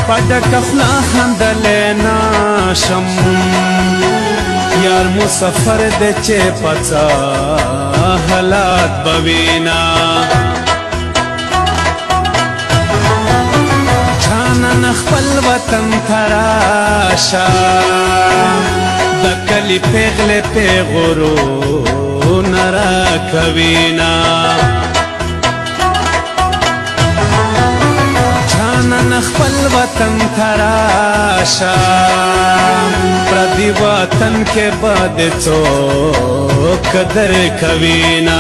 پډک خلا خندلینا شم یار مسافر دې چې پڅا حالات بوینا جانان خپل وطن تراشا د کلی پیغله پیغورو نرا کوینا جانان خپل وطن تراشا پردی وطن کے بعد تو قدر کوینا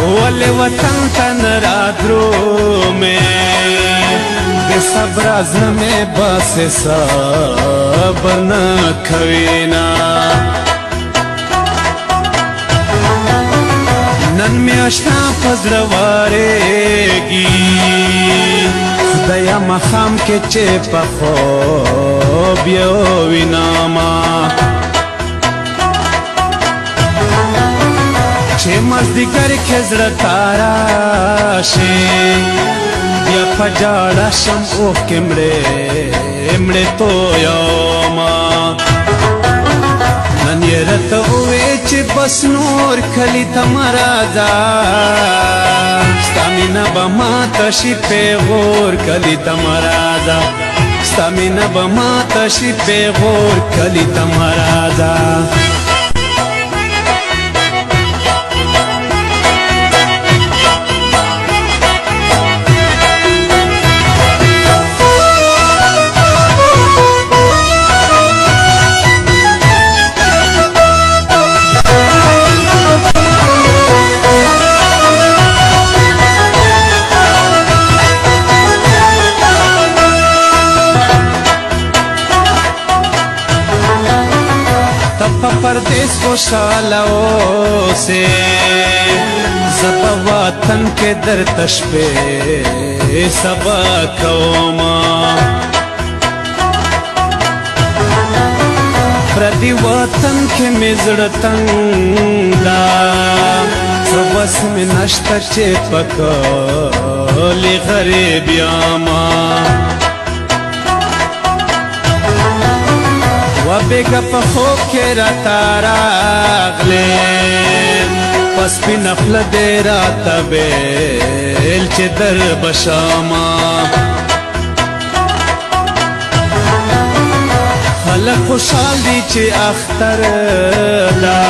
ولی وطن تن رادرو میں بے صبر ازم بس صبر نہ کوینا نن می اشنا پزړوارېږي خدایا مخام کې چې په خوب یو ویناما چې مازدیګر کې زړه تارا شي بیا په جاړه شم اوښکې مړې تویوما نن یې راته ووې چې بس نور کلي ته مه راځه ستا مینه به ماته شي پیغور کلي ته مه راځه ستا مینه به ماته شي پیغور کلي ته مه راځه پردیس خوشحاله اوسې زه به وطن کې درته شپې سبا کومه پردي وطن کې مې زړه تنګ ده څه وس مې نشته چې په کلي غریب یمه و بیگا پا خوب که را تاراغلی پس پی نخل دی را تبیل چه در بشاما خلق خوشحال دی چه اختر دا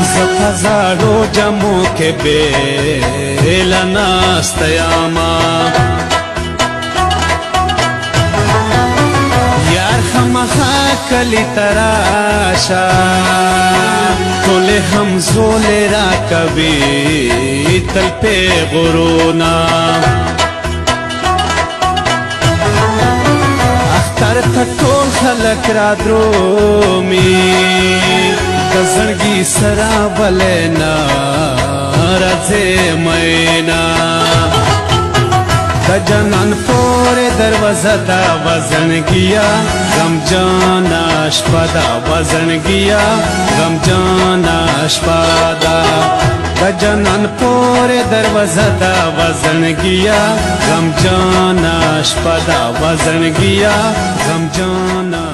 زفا زارو جمو که بیل ناستیاما خمخا کلی تراشا ټول هم زول را کوي تل په غرونا اختر ته ټول خلک را درومي د زړګي سره ولنا راځي مینا د جنان پورې دروازه دا وزن گیا غم جانا شپدا وزن گیا غم جانا شپدا د جنان پورې دروازه دا وزن گیا غم جانا شپدا وزن گیا غم جانا